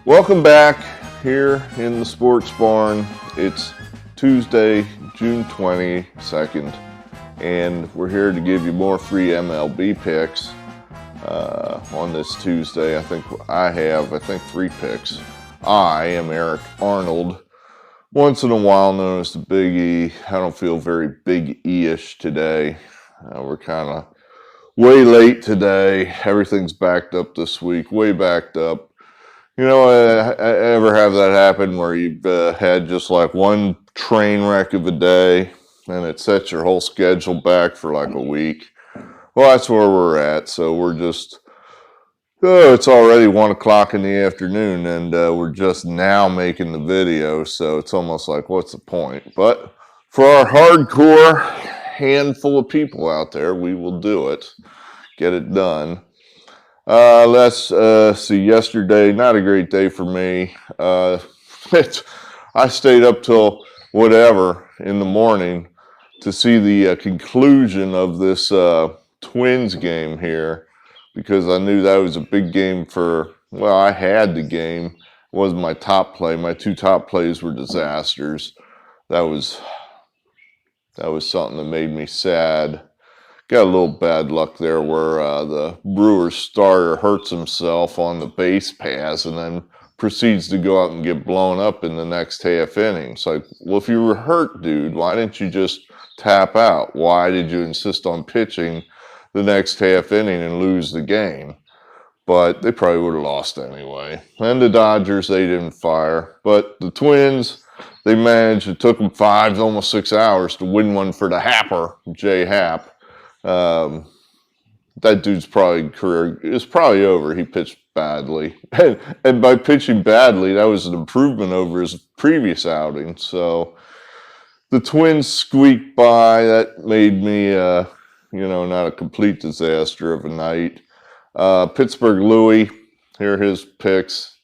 Welcome back here in the Sports Barn. It's Tuesday, June 22nd, and we're here to give you more free MLB picks on this Tuesday. I think 3 picks. I am Eric Arnold, once in a while known as the Big E. I don't feel very Big E-ish today. We're kind of way late today. Everything's backed up this week, way backed up. You know, I ever have that happen where you've had just like one train wreck of a day and it sets your whole schedule back for like a week? Well, that's where we're at. So we're just, it's already 1 o'clock in the afternoon and we're just now making the video. So it's almost like, what's the point? But for our hardcore handful of people out there, we will do it, get it done. Let's see, yesterday, not a great day for me. I stayed up till whatever in the morning to see the conclusion of this Twins game here, because I knew that was a big game I had the game. It wasn't my top play. My 2 top plays were disasters. That was something that made me sad. Got a little bad luck there where the Brewers starter hurts himself on the base pass and then proceeds to go out and get blown up in the next half inning. It's like, well, if you were hurt, dude, why didn't you just tap out? Why did you insist on pitching the next half inning and lose the game? But they probably would have lost anyway. And the Dodgers, they didn't fire. But the Twins, they managed. It took them 5, almost 6 hours to win one for the Happer, Jay Happ. That dude's career is probably over. He pitched badly. And by pitching badly, that was an improvement over his previous outing. So the Twins squeaked by. That made me, not a complete disaster of a night. Pittsburgh Louie, here are his picks,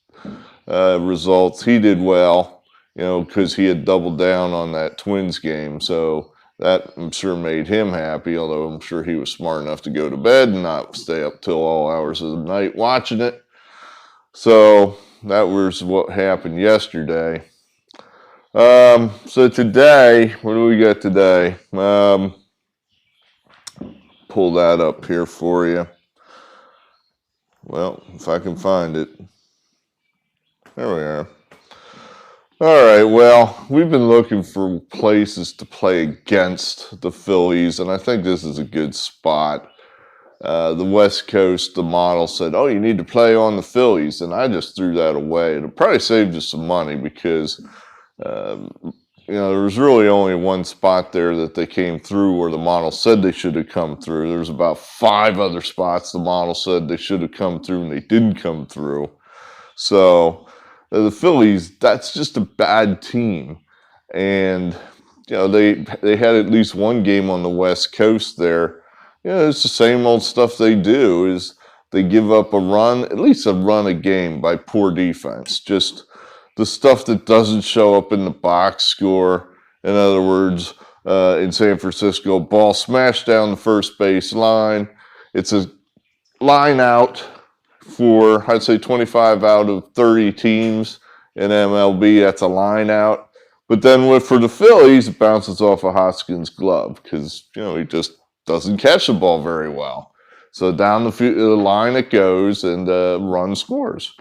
results. He did well, because he had doubled down on that Twins game. So that, I'm sure, made him happy, although I'm sure he was smart enough to go to bed and not stay up till all hours of the night watching it. So that was what happened yesterday. So today, what do we got today? Pull that up here for you. Well, if I can find it. There we are. All right, well, we've been looking for places to play against the Phillies, and I think this is a good spot. The West Coast, the model said, oh, you need to play on the Phillies, and I just threw that away. It'll probably save you some money because, there was really only one spot there that they came through where the model said they should have come through. There's about 5 other spots the model said they should have come through, and they didn't come through. So the Phillies, that's just a bad team. And, they had at least one game on the West Coast there. It's the same old stuff they do, is they give up a run, at least a run a game by poor defense. Just the stuff that doesn't show up in the box score. In other words, in San Francisco, ball smashed down the first base line. It's a line out for, I'd say, 25 out of 30 teams in MLB. That's a line out. But then for the Phillies, it bounces off of Hoskins' glove because, he just doesn't catch the ball very well. So down the line it goes and run scores.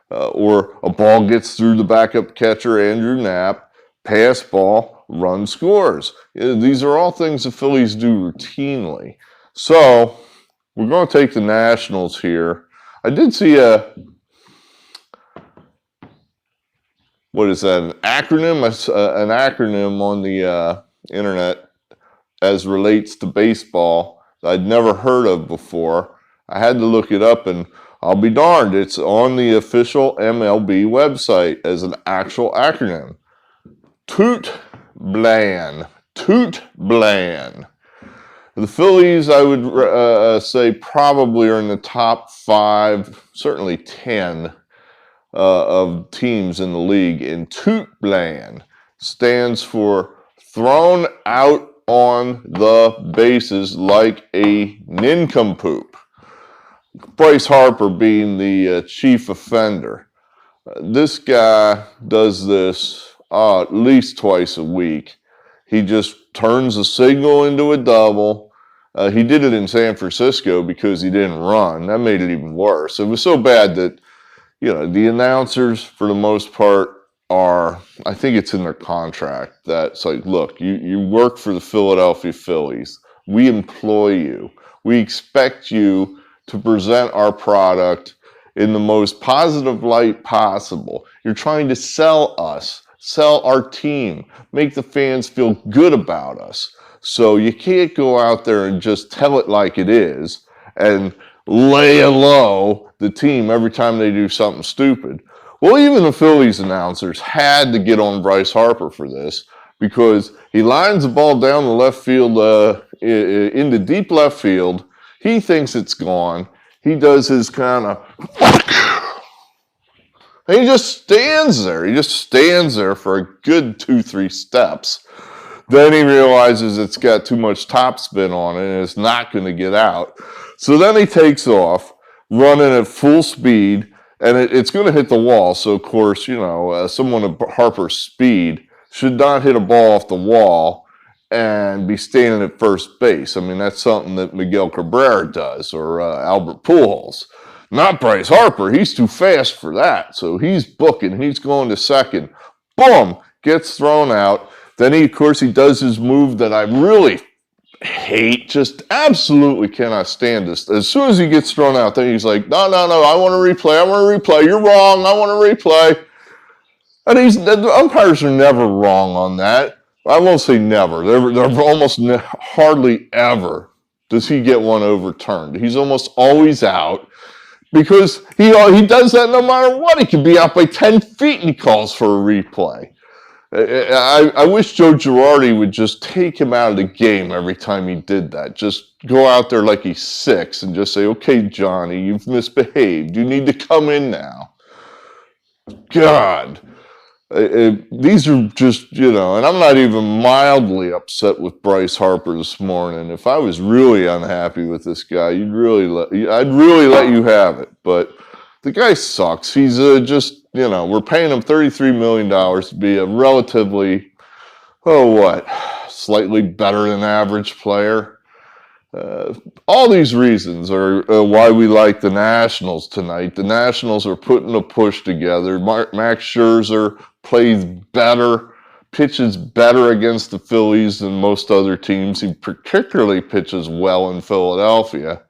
Or a ball gets through the backup catcher, Andrew Knapp, pass ball, run scores. These are all things the Phillies do routinely. So we're going to take the Nationals here. I did see what is that, an acronym? An acronym on the internet as relates to baseball that I'd never heard of before. I had to look it up, and I'll be darned, it's on the official MLB website as an actual acronym. Toot Blan. Toot Blan. The Phillies, I would say, probably are in the top 5, certainly 10 of teams in the league. And Toot Blan stands for thrown out on the bases like a nincompoop. Bryce Harper being the chief offender. This guy does this at least twice a week. He just turns a single into a double. He did it in San Francisco because he didn't run. That made it even worse. It was so bad that, the announcers, for the most part, I think it's in their contract that it's like, look, you work for the Philadelphia Phillies. We employ you. We expect you to present our product in the most positive light possible. You're trying to sell us, sell our team, make the fans feel good about us. So you can't go out there and just tell it like it is and lay low the team every time they do something stupid. Well, even the Phillies announcers had to get on Bryce Harper for this because he lines the ball down the left field, into deep left field. He thinks it's gone. He does his kind of, and he just stands there. He just stands there for a good 2-3 steps. Then he realizes it's got too much topspin on it and it's not going to get out. So then he takes off, running at full speed, and it's going to hit the wall. So, of course, someone of Harper's speed should not hit a ball off the wall and be standing at first base. I mean, that's something that Miguel Cabrera does or Albert Pujols. Not Bryce Harper. He's too fast for that. So he's booking. He's going to second. Boom! Gets thrown out. Then he does his move that I really hate, just absolutely cannot stand this. As soon as he gets thrown out, then he's like, no, I want to replay. You're wrong. I want to replay. And the umpires are never wrong on that. I won't say never. They're almost hardly ever does he get one overturned. He's almost always out because he does that no matter what. He could be out by 10 feet and he calls for a replay. I wish Joe Girardi would just take him out of the game every time he did that. Just go out there like he's 6 and just say, okay, Johnny, you've misbehaved. You need to come in now. God. These are just, and I'm not even mildly upset with Bryce Harper this morning. If I was really unhappy with this guy, I'd really let you have it. But the guy sucks. He's we're paying him $33 million to be a relatively, slightly better than average player. All these reasons are why we like the Nationals tonight. The Nationals are putting a push together. Max Scherzer plays better, pitches better against the Phillies than most other teams. He particularly pitches well in Philadelphia.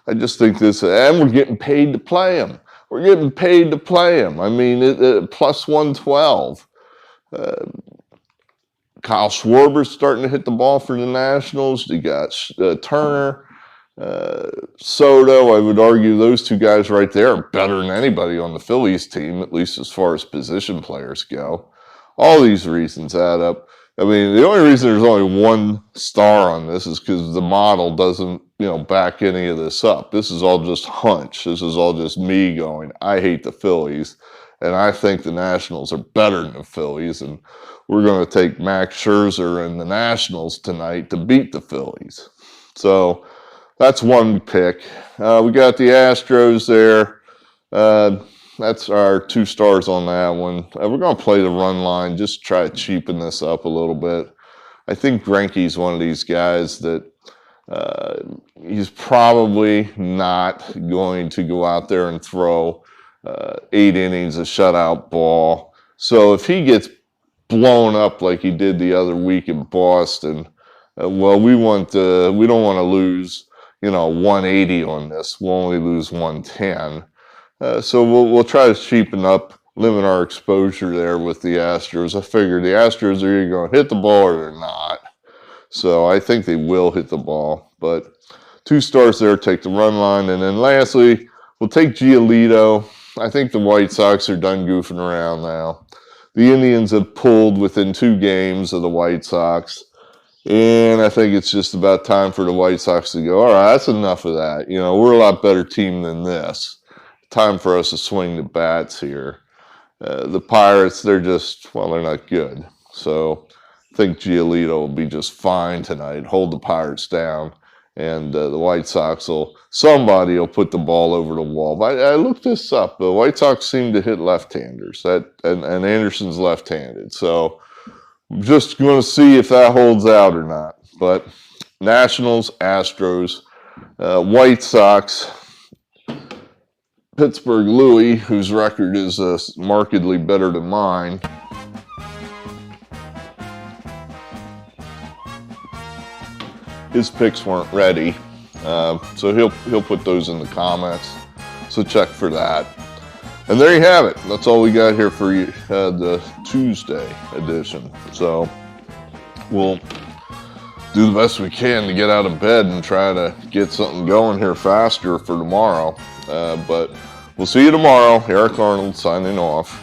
I just think and we're getting paid to play him. I mean, plus 112. Kyle Schwarber's starting to hit the ball for the Nationals. You got Turner, Soto. I would argue those two guys right there are better than anybody on the Phillies team, at least as far as position players go. All these reasons add up. I mean, the only reason there's only one star on this is because the model doesn't, back any of this up. This is all just hunch. This is all just me going, I hate the Phillies, and I think the Nationals are better than the Phillies, and we're going to take Max Scherzer and the Nationals tonight to beat the Phillies. So that's one pick. We got the Astros there. That's our 2 stars on that one. We're going to play the run line, just try to cheapen this up a little bit. I think Greinke's one of these guys that he's probably not going to go out there and throw 8 innings of shutout ball. So if he gets blown up like he did the other week in Boston, we don't want to lose 180 on this. We'll only lose 110. So we'll try to cheapen up, limit our exposure there with the Astros. I figure the Astros are either going to hit the ball or they're not. So I think they will hit the ball. But 2 stars there, take the run line. And then lastly, we'll take Giolito. I think the White Sox are done goofing around now. The Indians have pulled within 2 games of the White Sox. And I think it's just about time for the White Sox to go, all right, that's enough of that. We're a lot better team than this. Time for us to swing the bats here. The Pirates, they're not good. So I think Giolito will be just fine tonight. Hold the Pirates down. and the White Sox somebody will put the ball over the wall. But I looked this up. The White Sox seem to hit left-handers, and Anderson's left-handed. So I'm just going to see if that holds out or not. But Nationals, Astros, White Sox, Pittsburgh Louie, whose record is markedly better than mine. His picks weren't ready, so he'll put those in the comments. So check for that. And there you have it. That's all we got here for you, the Tuesday edition. So we'll do the best we can to get out of bed and try to get something going here faster for tomorrow. But we'll see you tomorrow. Eric Arnold signing off.